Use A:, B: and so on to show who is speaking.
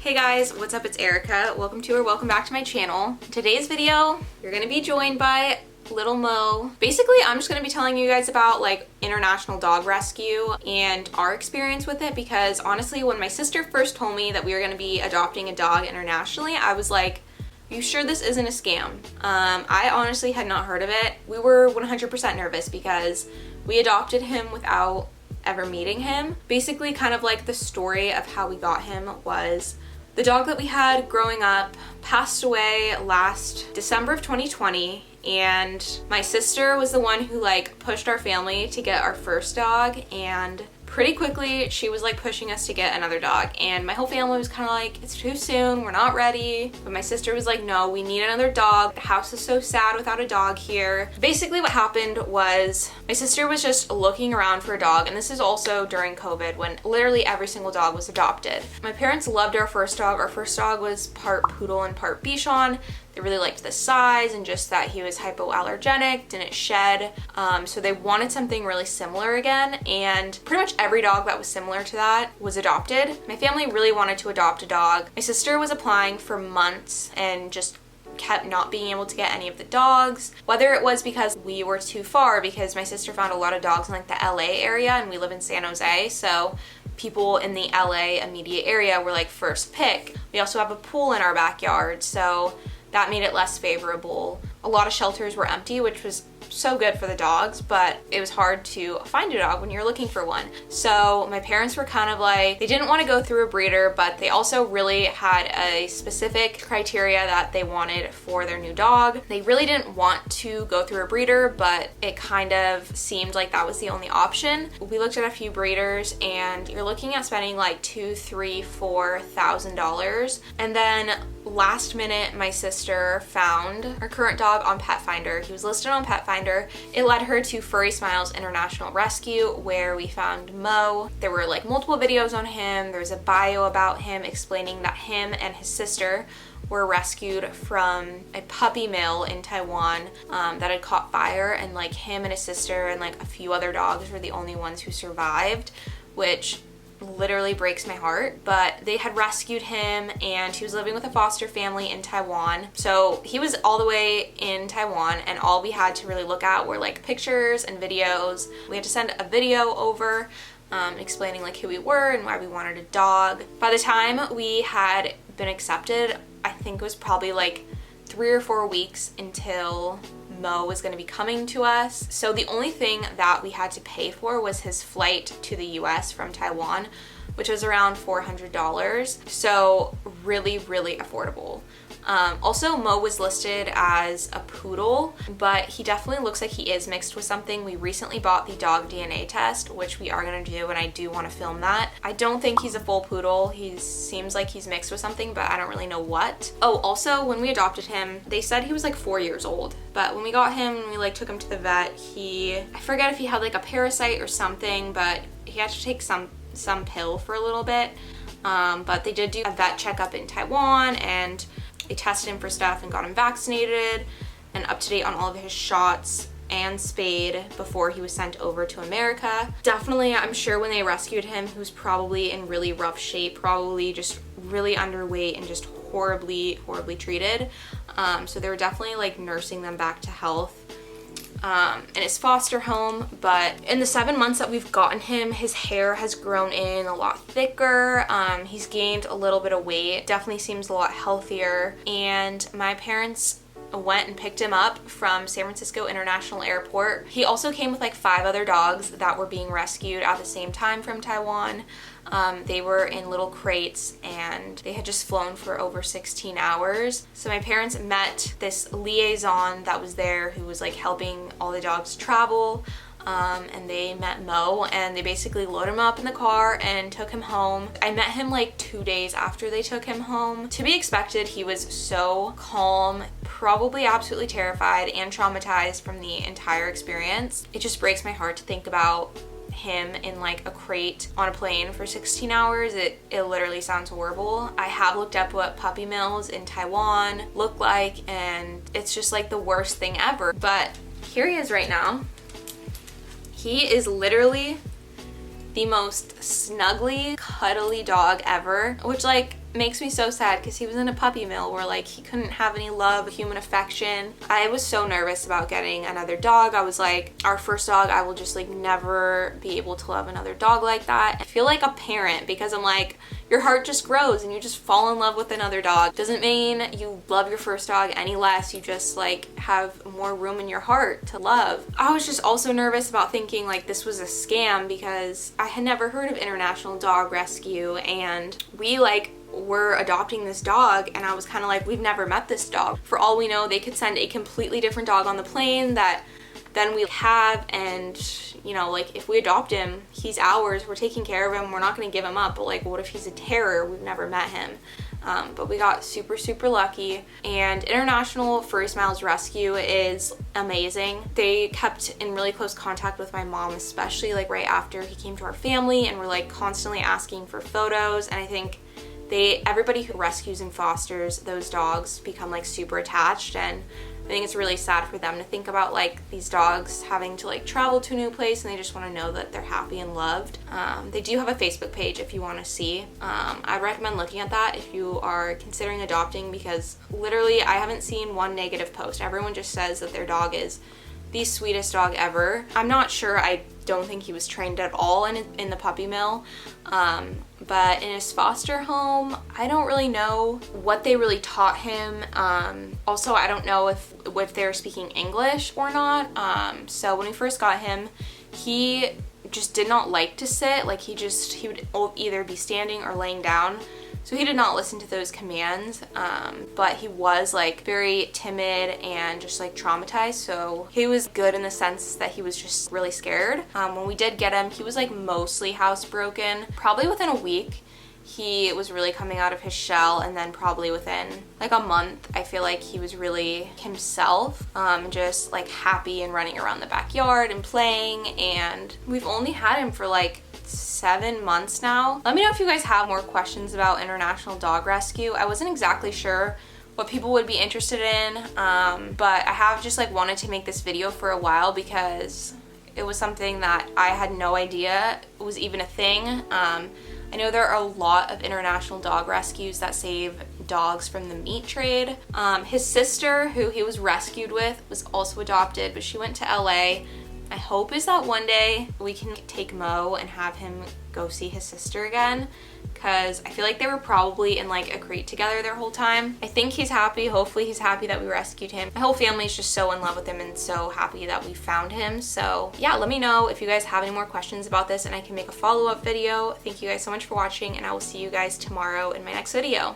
A: Hey guys, what's up? It's Erica. Welcome to or welcome back to my channel. In today's video, you're gonna be joined by little Mo. Basically, I'm just gonna be telling you guys about like international dog rescue and our experience with it, because honestly, when my sister first told me that we were gonna be adopting a dog internationally, I was like, are you sure this isn't a scam? I honestly had not heard of it. We were 100% nervous because we adopted him without ever meeting him. Basically, kind of like the story of how we got him was the dog that we had growing up passed away last December of 2020, and my sister was the one who like pushed our family to get our first dog, and pretty quickly she was like pushing us to get another dog, and my whole family was kind of like, it's too soon, we're not ready. But my sister was like, no, we need another dog. The house is so sad without a dog here. Basically what happened was my sister was just looking around for a dog, and this is also during COVID when literally every single dog was adopted. My parents loved our first dog. Our first dog was part poodle and part Bichon. They really liked the size and just that he was hypoallergenic, didn't shed. So they wanted something really similar again, and pretty much every dog that was similar to that was adopted. My family really wanted to adopt a dog. My sister was applying for months and just kept not being able to get any of the dogs, whether it was because we were too far, because my sister found a lot of dogs in like the LA area and we live in San Jose, so people in the LA immediate area were like first pick. We also have a pool in our backyard, so that made it less favorable. A lot of shelters were empty, which was so good for the dogs, but it was hard to find a dog when you're looking for one. So my parents were kind of like, they didn't want to go through a breeder, but they also really had a specific criteria that they wanted for their new dog. They really didn't want to go through a breeder, but it kind of seemed like that was the only option. We looked at a few breeders, and you're looking at spending like $2,000, $3,000, $4,000. And then last minute, my sister found our current dog on Pet Finder. He was listed on Pet Finder. It led her to Furry Smiles International Rescue, where we found Mo. There were like multiple videos on him. There's a bio about him explaining that him and his sister were rescued from a puppy mill in Taiwan that had caught fire, and like him and his sister and like a few other dogs were the only ones who survived, which literally breaks my heart. But they had rescued him, and he was living with a foster family in Taiwan. So he was all the way in Taiwan, and all we had to really look at were like pictures and videos. We had to send a video over explaining like who we were and why we wanted a dog. By the time we had been accepted, I think it was probably like 3 or 4 weeks until Mo was going to be coming to us. So the only thing that we had to pay for was his flight to the US from Taiwan, which was around $400. So really, really affordable. Also, Mo was listed as a poodle, but he definitely looks like he is mixed with something. We recently bought the dog DNA test, which we are going to do, and I do want to film that. I don't think he's a full poodle. He seems like he's mixed with something, but I don't really know what. Oh, also, when we adopted him, they said he was like 4 years old, but when we got him and we like took him to the vet, I forget if he had like a parasite or something, but he had to take some pill for a little bit. But they did do a vet checkup in Taiwan, and they tested him for stuff and got him vaccinated and up to date on all of his shots and spayed before he was sent over to America. Definitely, I'm sure when they rescued him, he was probably in really rough shape, probably just really underweight and just horribly, horribly treated. So they were definitely like nursing them back to health. In his foster home, but in the 7 months that we've gotten him, his hair has grown in a lot thicker. He's gained a little bit of weight, definitely seems a lot healthier, and my parents went and picked him up from San Francisco International Airport. He also came with like 5 other dogs that were being rescued at the same time from Taiwan. They were in little crates, and they had just flown for over 16 hours. So my parents met this liaison that was there who was like helping all the dogs travel. And they met Mo, and they basically loaded him up in the car and took him home. I met him like 2 days after they took him home. To be expected, he was so calm, probably absolutely terrified and traumatized from the entire experience. It just breaks my heart to think about him in like a crate on a plane for 16 hours. It literally sounds horrible. I have looked up what puppy mills in Taiwan look like, and it's just like the worst thing ever. But here he is right now. He is literally the most snuggly, cuddly dog ever, which like makes me so sad because he was in a puppy mill where like he couldn't have any love, human affection. I was so nervous about getting another dog. I was like, our first dog, I will just like never be able to love another dog like that. I feel like a parent because I'm like, your heart just grows and you just fall in love with another dog. Doesn't mean you love your first dog any less. You just like have more room in your heart to love. I was just also nervous about thinking like this was a scam because I had never heard of International Dog Rescue, and we like were adopting this dog, and I was kind of like, we've never met this dog. For all we know, they could send a completely different dog on the plane that then we have, and you know, like if we adopt him, he's ours, we're taking care of him, we're not going to give him up. But like, what if he's a terror? We've never met him. But we got super lucky, and International Furry Smiles Rescue is amazing. They kept in really close contact with my mom, especially like right after he came to our family, and were like constantly asking for photos. And I think everybody who rescues and fosters those dogs become like super attached, and I think it's really sad for them to think about like these dogs having to like travel to a new place, and they just want to know that they're happy and loved. They do have a Facebook page if you want to see. I'd recommend looking at that if you are considering adopting, because literally I haven't seen one negative post. Everyone just says that their dog is the sweetest dog ever. I'm not sure, I don't think he was trained at all in the puppy mill, but in his foster home, I don't really know what they really taught him. Also, I don't know if they were speaking English or not. So when we first got him, he just did not like to sit. Like he would either be standing or laying down. So he did not listen to those commands, but he was like very timid and just like traumatized. So he was good in the sense that he was just really scared. When we did get him, he was like mostly housebroken. Probably within a week, he was really coming out of his shell, and then probably within like a month, I feel like he was really himself, just like happy and running around the backyard and playing. And we've only had him for like 7 months now. Let me know if you guys have more questions about International Dog Rescue. I wasn't exactly sure what people would be interested in, but I have just like wanted to make this video for a while because it was something that I had no idea was even a thing. I know there are a lot of international dog rescues that save dogs from the meat trade. His sister, who he was rescued with, was also adopted, but she went to LA. My hope is that one day we can take Mo and have him go see his sister again, because I feel like they were probably in like a crate together their whole time. I think he's happy. Hopefully he's happy that we rescued him. My whole family is just so in love with him and so happy that we found him. So yeah, let me know if you guys have any more questions about this and I can make a follow-up video. Thank you guys so much for watching, and I will see you guys tomorrow in my next video.